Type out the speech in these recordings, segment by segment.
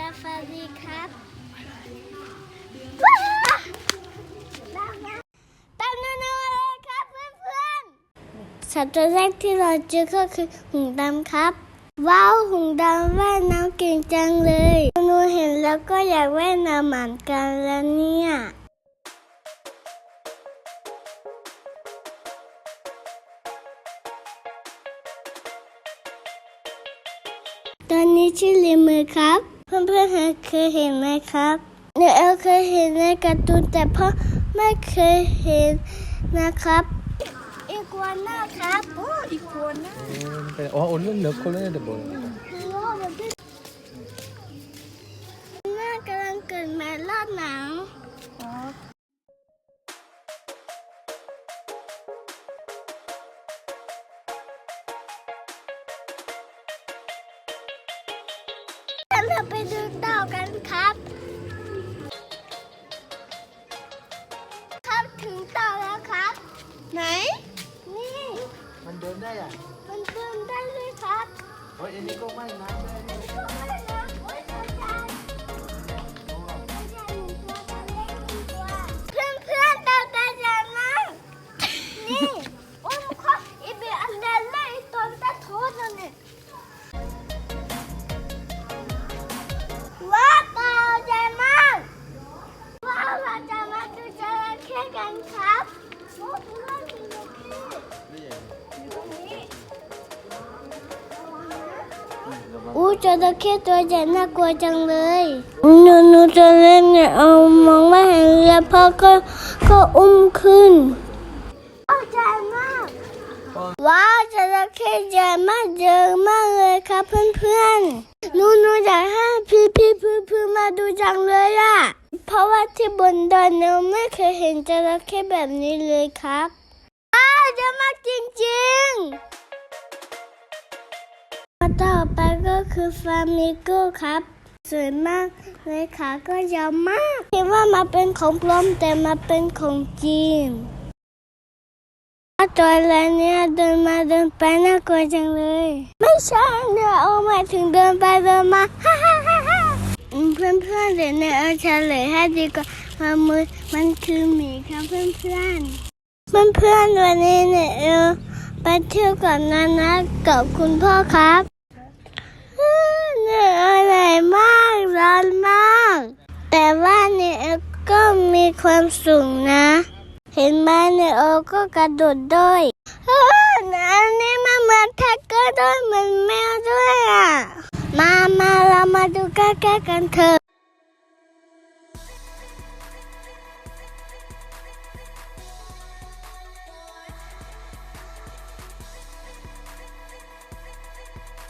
สวัสดีครับตามนูเลยครับเพื่อนๆสัตว์ตัวแรกที่เราเจอก็คือหงส์ดำครับว้าวหงส์ดำว่ายน้ำเก่งจังเลยหนูเห็นแล้วก็อยากว่ายน้ำเหมือนกันแล้วเนี่ยตอนนี้ชื่อเลมือครับเพื่อนๆเคยเห็นไหมครับหนูเคยเห็นในการ์ตูนแต่พ่อไม่เคยเห็นนะครับอีกัวน่าครับอีกัวน่า오늘 몇 콜로니아도 뭐야? น่ากำลังเกิดใหม่รอบหนังเราไปดูต่อกันครับครับถึงต่อแล้วครับไหนนี่มันเดินได้อ่ะมันเดินได้เลยครับอันนี้ก็ไม่น้ำได้เพื่อนๆต่อกันอย่างนั้นนี่โอ้ยมันข้ออีเบอันเดนเลยตัวจะโทษแล้วเนี่ยว้าวเปล่าใจมากว้าวเราจะมาดูจระเข้กันครับโอ้เพื่อนจระเข้อยู่ตรงนี้จระเข้ตัวใหญ่น่ากลัวจังเลยหนูจะเล่นเนี่ยมองไม่เห็นแล้วพ่อก็อุ้มขึ้นใหญ่มากว้าวจระเข้ใหญ่มากเยอะมากเลยครับเพื่อนๆหนูอยากให้พี่มาดูจังเลยอะเพราะว่าที่บนดอยหนูไม่เคยเห็นจระเข้แบบนี้เลยครับว้าวเยอะมากจริงๆต่อไปก็คือฟลามิงโก้ครับสวยมากเลยขาก็ยาวมากคิดว่ามาเป็นของปลอมแต่มาเป็นของจริงตัวอะไรเนี่ยเดินมาเดินไปน่ากลัวจังเลยไม่ใช่เนี่ยหมายถึงเดินไปเดินมาเพื่อนเดี๋ยวเนี่ยเฉลยให้ดีกว่ามันคือหมีครับเพื่อนวันนี้เนี่ยไปเที่ยวกับนากับคุณพ่อครับเหนื่อยอะไรมากร้อนมากแต่ว่าเนี่ยก็มีความสุขนะเห็นไหมเนี่ยก็กระโดดด้วยอันนี้มันเหมือนแท็กเกอร์ด้วยเหมือนแมวด้วยอ่ะมาเรามาดูใกล้ๆกันเถอะ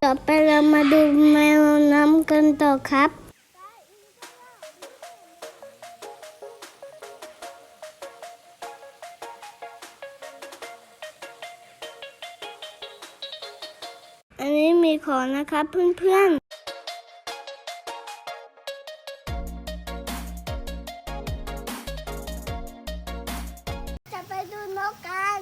ต่อไปเรามาดูแมวน้ำกันต่อครับอันนี้มีของนะครับเพื่อนๆจะไปดูนกกัน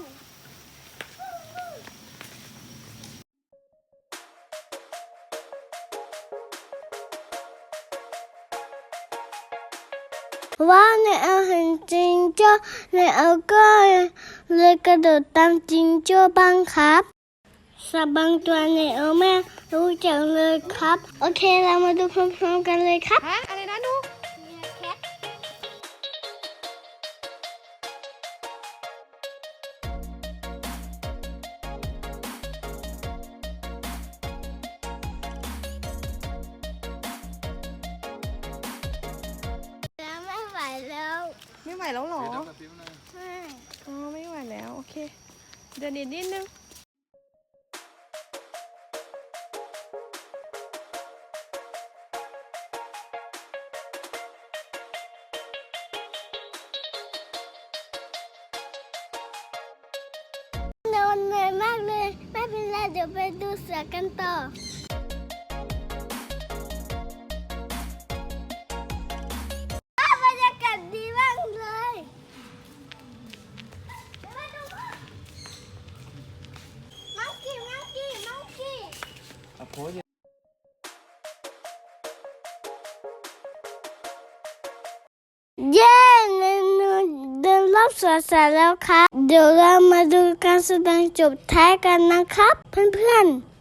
ว้าวเนี่ยเห็นจิงโจ้เนี่ยก็เลยกระโดดตามจิงโจ้บ้างครับสัตว์บางตัวเนี่ยไม่รู้จักเลยครับโอเคเรามาดูพร้อมๆกันเลยครับอะไรนะดูไม่ไหวแล้ว ไม่ไหวแล้วหรอใช่ไม่ไหวแล้วโอเคเดินนิดนึงเหนื่อยมากเลยไม่เป็นไรเดี๋ยวไปดูเสือกันต่อบรรยากาศดีมากเลยมังกี้โพส เย้หนูเดินรอบสวนสัตว์แล้วครับเดี๋ยวเรามาดูการแสดงจบท้ายกันนะครับเพื่อนๆ